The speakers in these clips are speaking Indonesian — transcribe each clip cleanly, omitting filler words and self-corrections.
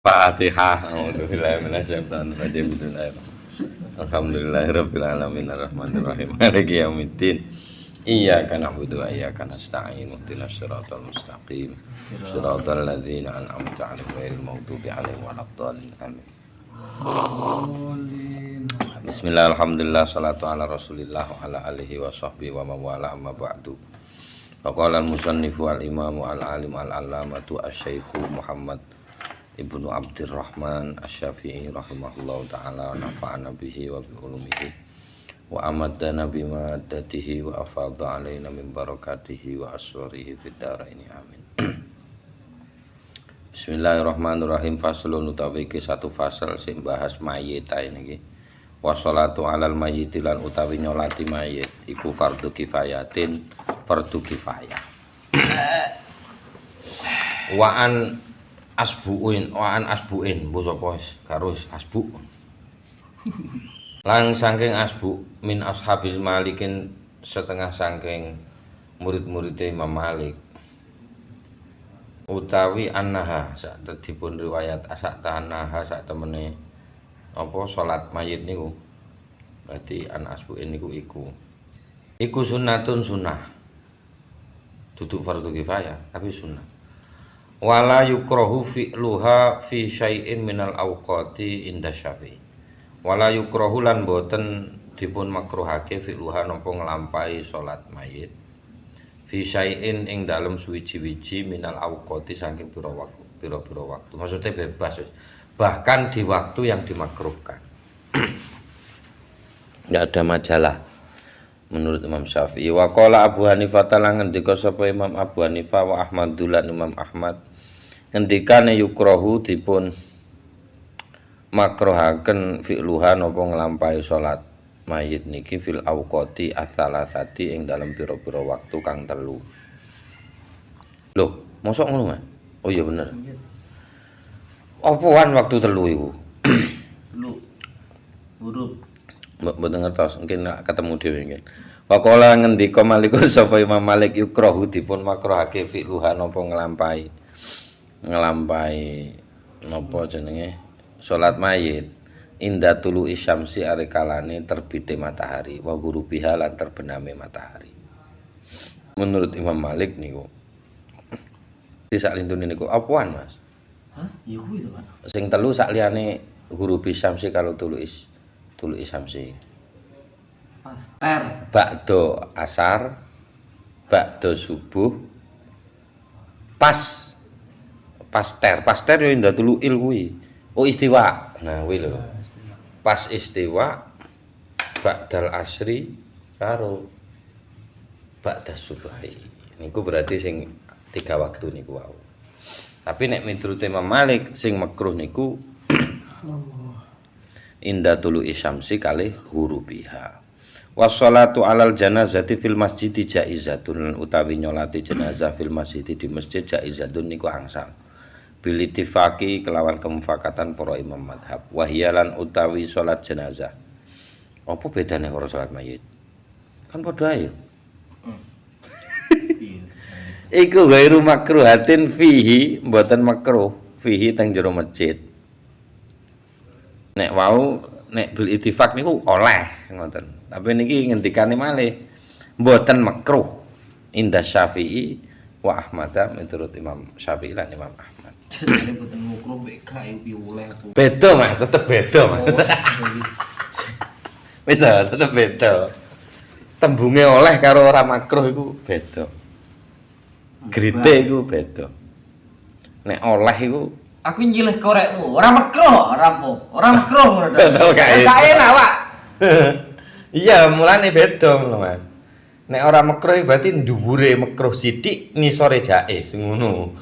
Fatihah. A'udzubillahi minasyaitonir rajim. Bismillahirrahmanirrahim. Alhamdulillahirabbil alamin arrahmanirrahim. Maliki yaumiddin. Iyyaka na'budu wa iyyaka nasta'in. Ihdinas siratal mustaqim. Shiratal ladzina an'amta 'alaihim ghairil maghdubi 'alaihim waladdallin. Amin. Bismillah, alhamdulillah, salatu ala rasulillah wa ala alihi wa sahbihi wa mawala amma ba'du. Faqala al-musannifu al-imamu al-alim al-allamatu asy-syaikhu Muhammad Ibnu Abdurrahman Asy-Syafi'i rahimahullahu ta'ala nafa'ana bihi wa bi ulumihi wa amadana bima datihi wa afadha alaina min barakatihi wa aswarihi fid dharaini amin. Bismillahirrahmanirrahim. Faslun utawi iki satu fasal sing bahas mayit niki. Wassalatu alal mayyiti lan utawi nyolati mayit iku fardhu kifayatin, fardhu kifayah. Waan asbuin basa apa karo asbu. Lang saking asbu min ashabil malikin setengah saking murid-murid Imam Malik. Utawi annaha sak dipun riwayat asak tanaha sak temene apa salat mayit niku. Berarti an asbuin niku iku sunnatun sunnah. Duduk fardhu kifayah tapi sunnah. Wala yukrahu fi'luha fi syai'in minal awqati inda Syafi'i. Wala yukrahu lan boten dipun makruhake fi'luha napa nglampahi salat mayit fi syai'in ing dalem suwiji-wiji minal awqati saking pira-pira waktu. Maksudnya bebas bahkan di waktu yang dimakruhkan. Enggak ada majalah menurut Imam Syafi'i. Wa qala Abu Hanifah lan ngendika sapa Imam Abu Hanifah wa Ahmadullah Imam Ahmad ngendikane yukrahu dipun makruhaken fi'luha napa nglampahi salat mayit niki fil awqati as-salasati ing dalam pira-pira waktu kang telu. Loh, mosok ngono, Mas? Oh iya bener. Apaan waktu telu iku? Telu. Huruf. Mboten ngertos, mungkin ketemu dhewe nggih. Waqala ngendika Malik sapa Imam Malik yukrahu dipun makruhake fi'luha napa nglampahi napa jenenge salat mayit inda tulu isyamsi arikalane terbite matahari wa ghurubiha lan terbename matahari. Menurut Imam Malik niku sak lintune niku apaan, Mas? Hah? Ya kuwi to, Pak. Sing telu sak liyane ghurubi syamsi karo tulu isyamsi. Asar. Ba'da asar, ba'da subuh, paster yo ndak tulu il kuwi. Oh istiwa. Nah kuwi lho. Pas istiwa ba'dal asri karo ba'da subuhi. Niku berarti sing 3 waktu niku wau. Tapi nek miturut Imam Malik sing makruh niku inda tulu isyamsi kalih hurubiha. Wassalatu alal janazati fil masjid jaizatun utawi nyolati jenazah fil masjid di masjid jaizatun niku angsal. Bilitifaki kelawan kemufakatan para imam madhab. Wahyalan utawi salat jenazah. Apa bedane karo salat mayit? Kan padha ae. Iku ghairu makruhatin fihi, mboten makruh fihi teng jero masjid. Nek wau nek bil ittifaq niku oleh ngoten. Tapi niki ngendikane malih mboten makruh inda Syafi'i wa Ahmad menurut Imam Syafi'i lan Imam Ahmad. Jadi mboten makruh mek gawe oleh. Beda Mas, tetep beda Mas. Wis tetep beda. Tembunge oleh karo ora makruh iku beda. Grite iku beda. Nek oleh iku Aku njilih korekmu, ora makruh, ora makruh ngono to. betul kae. Saya enak, Pak. Iya, mulane beda lho Mas. Nek ora makruh berarti dhuwure makruh sithik ngisore jaiz ngono.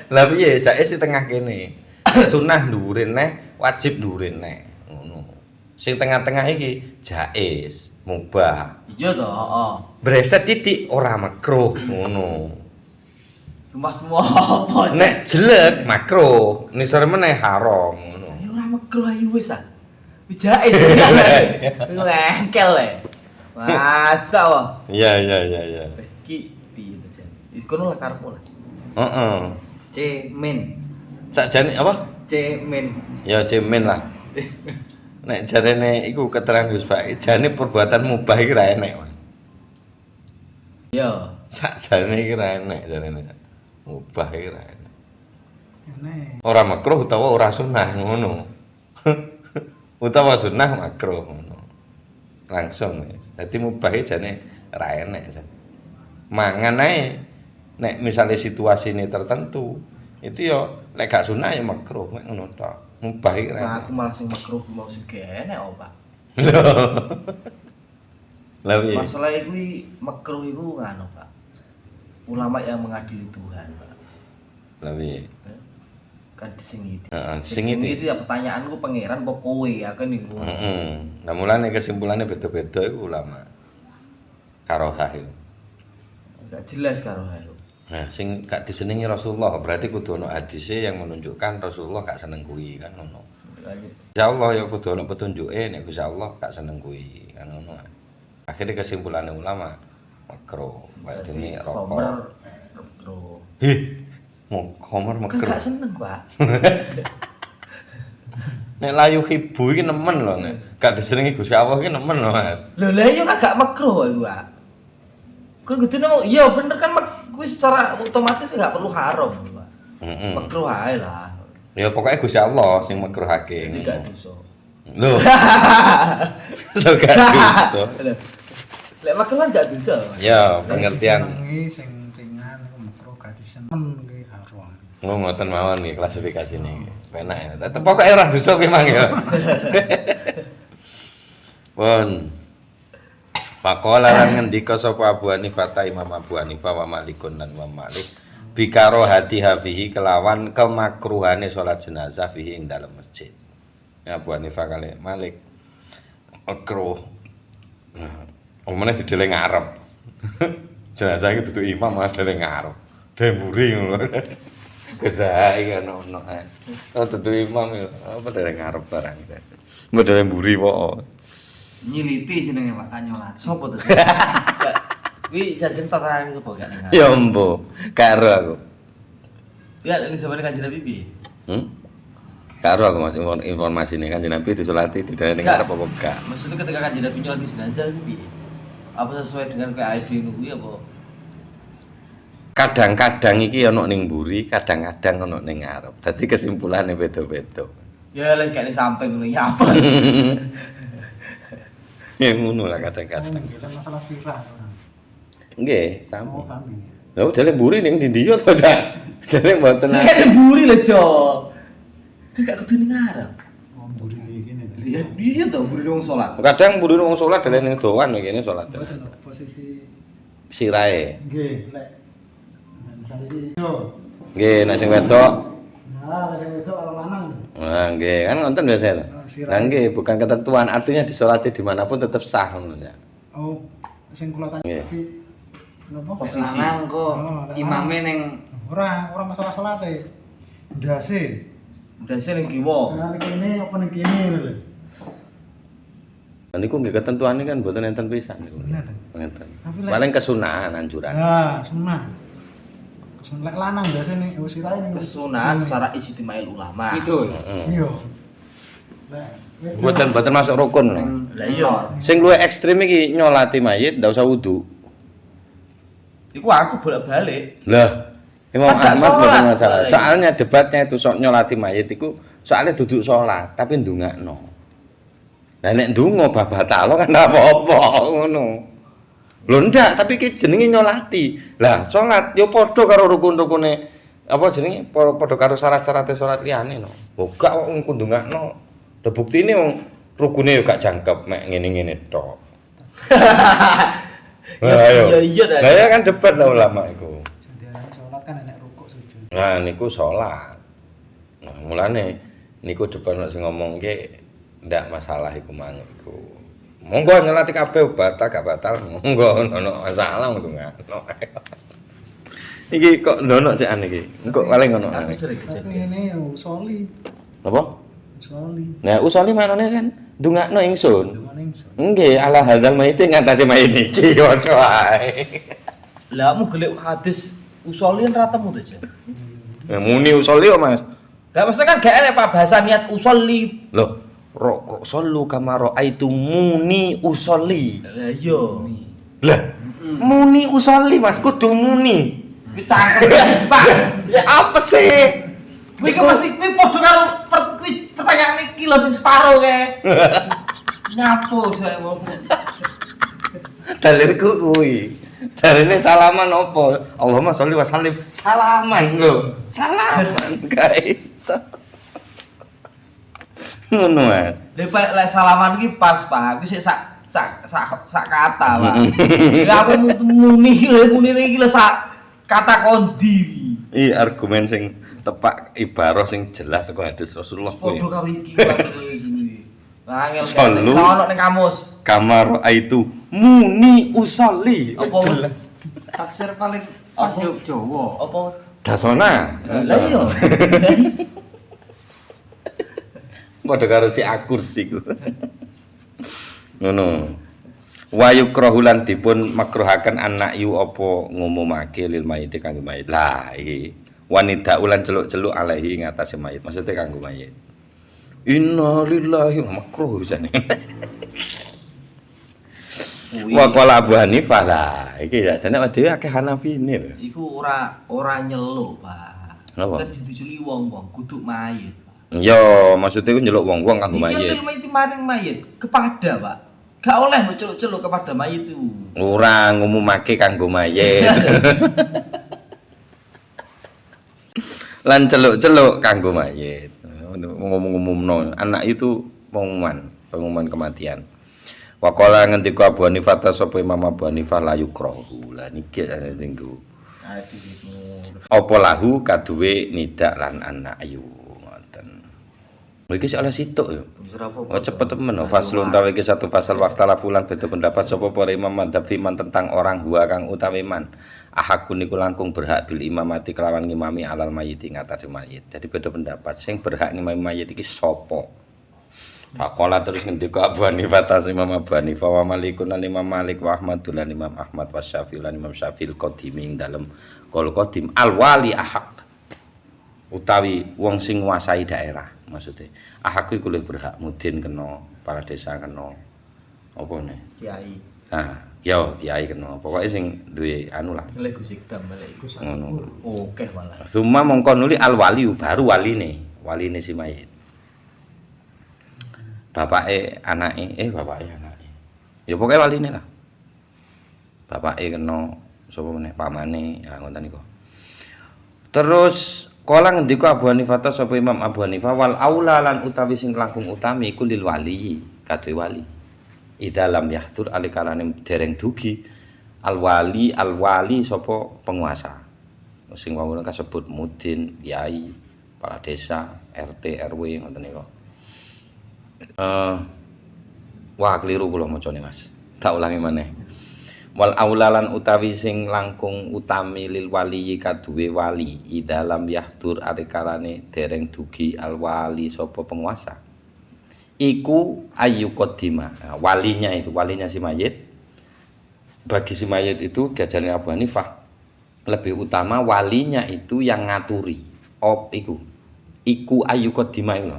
Lah piye jaiz di tengah kene. Sunah dhuwure neh, wajib dhuwure neh ngono. Sing tengah-tengah iki jaiz, mubah. Iya to, heeh. Breset titik ora makruh ngono. Cuma semua apa? Nek jelek makruh, nisore meneh haram ngono. Ya ora makruh ayo wis ah. Jaiz. Lengkel le. Masa wae. Iya. Iki piye to, Jan? Wis kono lah karepmu lah. Heeh. C min. Sakjane apa? Cemen. Ya cemen lah. Nek jarene iku keterangan Gus Pak, jane perbuatan mubah iki ra enek, Mas. Iya. Sakjane iki ra enek jarene. Mubah iki ra enek. Enek. Ora makruh utawa ora sunah ngono. Utawa sunah makruh ngono. Langsung. Dadi mubah jane ra enek jan. Mangan ae nek misale situasine tertentu, itu ya lek gak sunah ya makruh mek ngono tok. Mubah iki ra Nah, enek. aku malah sing makruh mau sing enek oh, Pak. Lah piye? Masalah itu makruh itu nganu, Pak. Ulama yang mengadili Tuhan, Pak. Lah piye? Kan sing iki. Heeh, sing Sing iki. iki ya pertanyaanku pangeran apa kowe aku niku. Heeh. Nah mulane kesimpulannya beda-beda iku ulama. Karohah iku. Enggak jelas karo hayo. Nah, sing gak disenengi Rasulullah berarti kudu ono hadise yang menunjukkan Rasulullah gak seneng kuwi kan ngono. Insyaallah ya kudu ono petunjuke nek Gusti Allah gak seneng kuwi kan ngono. Akhirnya kesimpulannya ulama makruh, baik dene rokok. Makruh. Mau khomer Kan makruh. gak seneng, Pak. Nek layu hibu iki nemen lho nek gak disenengi Gusti Allah iki nemen lho. Mas. Lho lah iya kan gak makruh iku, Pak. Kan gitu nang iya bener kan kuwi secara otomatis gak perlu haram, Pak. Heeh. Makruh ae lah. Ya pokoknya Gusti Allah sing makruhake. Ini gak dosa. Lho. So gak dosa. Lek makruh kan gak dosa. Mas. Ya, pengertian. Senengi sing ringan iku makruh gak diseneng ki haram. Ngoten mawon nih klasifikasi nih. Penak ya. Tetep pokoke ora dosa kuwi mang ya. Pun. Pakola lan ngendika sapa Abu Hanifah Imam Abu Hanifah wa Malikun dan Imam Malik bikaro hati hafihi kelawan kemakruhane salat jenazah fihi ing dalam masjid. Ya Abu Hanifah kali Malik makruh. Omane didele ngarep. Jenazah iki dudu imam malah didele ngarep. Demburi ngono. Kesae kan ono. Oh dudu imam ya. Apa didele ngarep barang. Modele mburi kok. Nyiliti jenenge Pak Kanyolat. Sopo to? Kuwi sajen terang itu gak ning. Ya embo, karo aku. Ya ning sampeyan Kanjeng Nabi piye? Karo aku Mas informasi ini kan Nabi disolati tidak ning ngarep apa enggak. Maksudnya ketika Kanjeng Nabi nyolati jenazah itu piye? Apa sesuai dengan KID kuwi apa? Kadang-kadang iki ono ning mburi, kadang-kadang ono ning ngarep. Dadi kesimpulannya beda-beda. Ya lek gak ning samping ngono ya apa? Ya ngono lah kadang-kadang. Kita masalah sirah. Nggih, Oh, sami. kami. Lha dele mburi ning ndi yo to ta? Jare mboten. Nek mburi lho, Jo. Kan gak kudu ning ngarep. Oh, mburi iki ngene. Iya, iya to mburi wong salat. Kadang mburi wong salat dele ning doan kene salat. Mboten posisi Sirahe. nggih lek misalnya iki yo. Nggih, nek sing wedok. Nah, lek itu orang lanang. Nah, nggih, kan ngonten biasa lho. Nah, nggih, bukan ketentuan, artinya disolati dimanapun tetap sah ngono ya. Oh, sing kula tanya Nggih. tapi napa? Posisi. Oh, lek Imame ning ora masalah salate. Ndase. ndase ning kiwa. Nah, ning kene apa ning kene lho. Niku nggih ketentuane kan mboten enten pisan niku. Bener. Ngeten. Tapi lek Paling kesunahan anjuran. nah, sunah. Lek lanang biasa ning sirahe ning Kesunahan secara ijtimai ulama. Itu. Heeh. Iya. Lek Mboten masuk rukun lho. Lah iya. Sing luwih ekstrem iki nyolati mayit ndak usah wudu. Iku aku bolak-balik. Lah, Imam Kan gak Ahmad mboten sholat. masalah. Soalnya debatnya itu sok nyolati mayit iku soalnya duduk salat tapi ndongakno. Lah nek ndonga babatalo kan ora apa-apa ngono. Lho ndak, tapi iki jenenge nyolati. Lah salat yo padha karo rukun-rukune apa jenenge padha karo syarat-syarat salat liyane no. Oh gak kok engko ndongakno. Lah buktine wong rukune yo gak jangkep mek ngene-ngene tok. Ya iya Lah ya kan debat lah ulama iku. diarani salat kan enek rukuk sujud. Nah niku salat. Nah mulane niku depan sing ngomong ki ndak masalah iku mang iku. Monggo nyelati kabeh batal gak batal monggo ono masalah ngono. Iki kok ndono sik ane iki. Engko paling ngono. Aku sering Tapi kejadian. ini usoli. Apa? Usoli. Nah usoli manane kan ndongakno ingsun. Cuman ingsun. Nggih, ala hadzal mayit ngatasi mayit iki wae wae. Lah kamu golek hadis usolin ra temu to, Jo. Nah, muni usoli kok Mas. Gak mesti kan gak enak Pak bahasa niat usolli. Loh, sallu kama raaitumuni usolli. Lah iya. Lah, muni usolli Mas, kudu muni. Kuwi cangkem Pak. Ya apa sih? Kuwi mesti kuwi padha karo kuwi pertanyaan iki lho sing separo kae. Nyapo saya mau. Dalilku kuwi. Dalile salaman opo? Allahumma sholli wa sallim. Salaman lho. Salaman guys. Ngono ae. Lek salaman iki pas Pak. Kuwi sik sak kata Pak. Ya aku muni iki lho sak kata kondi. Iya argumen sing tepak ibarah sing jelas saka hadis Rasulullah kuwi. Padha karo iki Pak. Angel Sallu. ono ning kamus. Kamar itu muni usolli. Wis Apa? jelas. Tafsir paling pas yo Jawa. Apa? Dasona. Lah iya. Padha karo si akursi ku. Ngono. Wa yukrahu lan dipun makruhaken anak yu apa ngumumake lil mayit kanggo mayit. Lah iki wanita ulan celuk-celuk alaihi ing atase mayit. Maksudnya kanggo mayit. Inna lillahi makruh jane. Wa qala Abu Hanifah lah. Iki ya jane dhewe akeh Hanafine lho. Iku ora nyeluk, Pak. Napa? Kan diculi wong-wong kudu mayit. Yo, maksudnya ku nyeluk wong-wong kanggo mayit. Iki mayit maring mayit kepada, Pak. Gak oleh mbok celuk-celuk kepada mayit itu. Ora ngumumake kanggo mayit. Lan celuk-celuk kanggo mayit. Ngomong-ngomongno anak itu pengumuman kematian. Waqala ngendika Abu Hanifah sapa Imam Abu Hanifah la yukrahu. Lah niki tinggu. Apa lahu kaduwe nidak lan anak ayu ngoten. Iki sik oleh situk yo. Oh cepet temen faslun tawi iki satu fasal waqtala fulan beda pendapat sapa para imam madzhab fiman tentang orang huwa kang utawi man. Ahakun niku langkung berhak bil imamati kelawan ngimami alal mayit ing atase mayit. Jadi beda pendapat sing berhak ngimami mayit iki sapa? Faqala terus ngendika Abu Hanifah tas Imam Abu Hanifah wa Malikun lan Imam Malik wa Ahmad lan Imam Ahmad wa Syafi'i lan Imam Syafi'i qadimi ing dalem qol qadim al wali ahak. Utawi wong sing nguasai daerah maksudnya. Ahak iku luwih berhak mudin kena, para desa kena. Apa ne? Kiai. Nah, yo kiai kena. Pokoke sing duwe anu lah. Lek Gusikdam lek iku Ngono. oke malah. Suma mongko nuli al wali baru waline si mayit. Bapake anake, bapake anake. Ya pokoke waline lah. Bapake kena sapa meneh pamane, ya ngoten niku. Terus kala ngendika Abu Hanifah sapa Imam Abu Hanifah wal aula lan utawi sing langkung utami iku lil wali, kadhe wali. Idza lam yahtur alikalane dereng dugi al wali sapa penguasa. Sing wawuh kasebut mudin, yai, kepala desa, RT, RW ngoten niku. Wah keliru kula macane Mas. Tak ulangi maneh. Wal aulalan utawi sing langkung utami lil wali kaduwe wali idza lam yahdur arikalane dereng dugi al wali sapa penguasa. Iku ayu qaddima. Nah, walinya si mayit. Bagi si mayit itu gajane Abu Hanifah lebih utama walinya itu yang ngaturi. Iku ayu qaddima itu.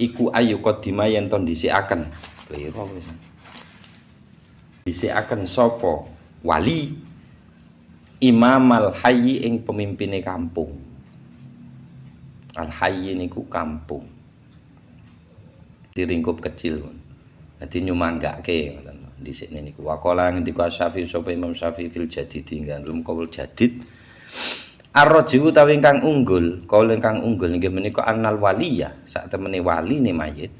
Iku ayu qaddima yen ton dhisikaken. Lha wis. Dhisikaken sapa? Wali Imamal hayyi ing pemimpine kampung. Al hayyi niku kampung. Di lingkup kecil. Dadi nyumanggake ngoten. Dhisikne niku waqala ngendika Syafi'i sapa Imam Syafi'i fil jadid ngandung qaul jadid. Ar-rajul utawi ingkang unggul, kaul ingkang unggul nggih menika annal waliya, sak temene waline mayit,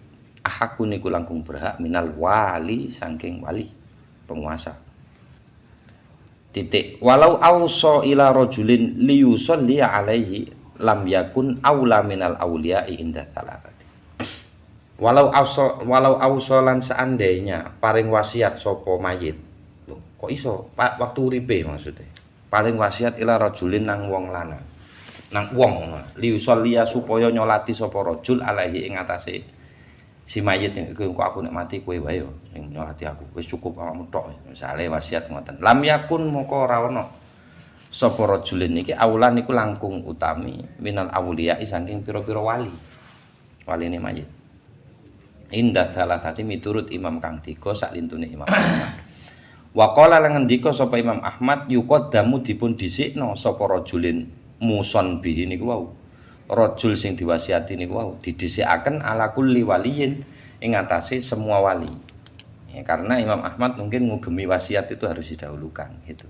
ahaku niku langkung berhak minal wali saking wali penguasa. Titik. Walau ausa ila rajulin liyusalli alaihi lam yakun aula minal auliya'i inda salatati. Walau ausa lan seandainya paring wasiat sapa mayit. Loh, kok iso? Waktu uripe maksudnya. Paling wasiat ila rajulin nang wong lanang. Nang wong liusollia supaya nyolati sapa rajul alaihi ing atase si mayit iku engko aku nek mati kowe wae yo sing nyolati aku. Wis cukup awakmu tok. Misale wasiat ngoten. Lam yakun moko ora ono sapa rajulin niki aulan niku langkung utami minal auliya saking pira-pira wali. Waline mayit. Indah salasati miturut Imam kang 3 sak lintune Imam Ahmad. Wa qala lan ngendika sapa Imam Ahmad yuqaddamu dipun dhisikno sapa rajulin muson bihi niku wau. Rajul sing diwasiati niku wau didhisikaken ala kulli waliyin ing atase semua wali. Ya, karena Imam Ahmad mungkin ngugemi wasiat itu harus didahulukan gitu.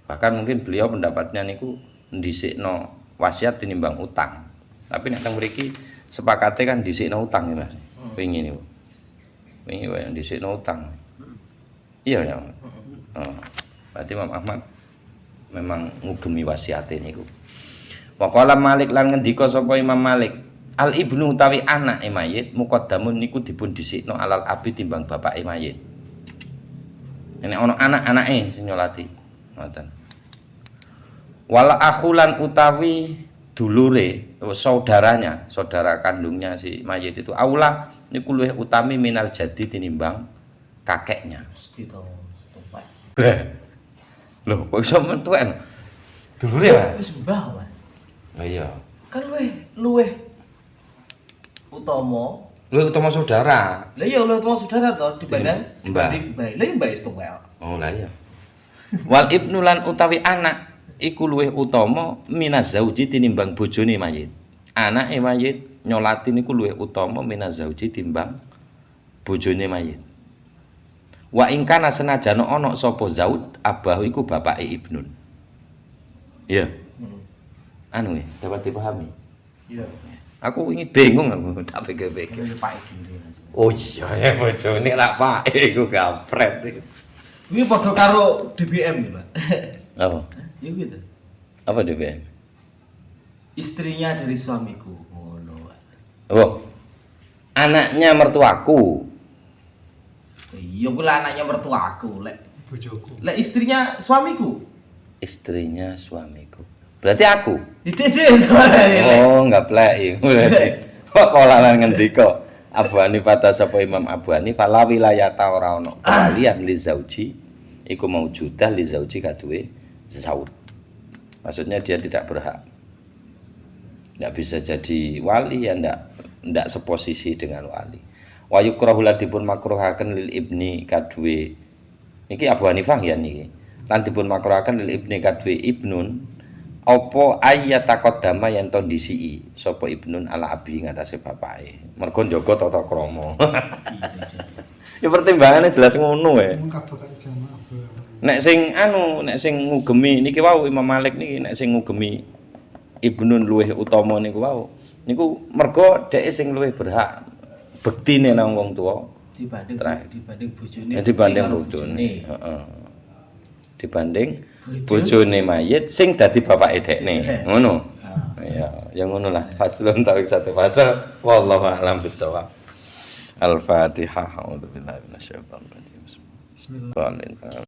Bahkan mungkin beliau pendapatnya niku dhisikno wasiat tinimbang utang. Tapi nek teng mriki sepakate kan dhisikno utang ya Mas. Wingi niku. Wingi wae dhisikno utang. Iya ya. Oh. Berarti Imam Ahmad memang ngugemi wasiate niku. Wa qala Malik lan ngendika sapa Imam Malik, al ibnu utawi anake mayit muqaddamun niku dipun dhisikno alal abi timbang bapake mayit. Nek ana anak-anake sing nyolati. Ngoten. Wal akhulan utawi dulure saudaranya, saudara kandungnya si mayit itu aula niku luwih utami minal jadi tinimbang kakeknya. Mesti to tumpah. Loh, kok iso mentuken? Dulure ya? Wis mbah, Mas. Lah iya. Kan luweh utama. Luwih utama saudara. Lah iya luwih utama saudara to Mbah. dibanding mbah. Lah iya mbah wis tuwel. Oh lah iya. Wal ibnu lan utawi anak iku luwih utama minaz zauji tinimbang bojone mayit. Anake mayit nyolati niku luwih utama minaz zauji timbang bojone mayit. Wa ing kana senajan ana sapa zaud abahu iku bapake ibnun. Iya. Anu dapat dipahami. Iya. Aku ingin bingung aku tak pikir-pikir. Ini Pak Iki. Oh iya ya bojone lak pake iku kampret iku. Ini padha karo DBM ya, Pak. Apa? Ya gitu. Apa DPM? Istrinya dari suamiku. Ngono. Oh. Anaknya mertuaku. Iya kuwi anaknya mertuaku, lek. Bojoku. Lek istrinya suamiku. Istrinya suamiku. Berarti aku. Dede. Oh, enggak plek berarti. Kok kala lan ngendika Abu Hanifah sapa Imam Abu Hanifah la wilayata ora ono kewalian li zauji iku maujudah li zauji kaduwe zaud. Maksudnya dia tidak berhak. Enggak bisa jadi wali ya enggak seposisi dengan wali. Wa yukrahu ladipun makruhaken lil ibni kaduwe. Niki Abu Hanifah ya niki. Lan dipun makruhaken lil ibni kaduwe ibnun apa ayataqaddama yen to ndisiki sapa ibnun ala abi ngatasé bapake. Mergo njaga tata krama. Ya pertimbangane jelas ngono wae. Nek sing ngugemi niki wau Imam Malik niki nek sing ngugemi ibnun luwih utama niku wau. Niku mergo dhek sing luwih berhak bektine nang wong tuwa dibanding bojone. Ya dibanding bojone. Heeh. Dibanding bojone mayit sing dadi bapake dekne. Ngono. Ya, yang ngono lah. Faslun tawi satu fasal wallahu a'lam bissawab. Al-Fatihah. A'udzu billahi minasyaitonir rajim. Bismillah.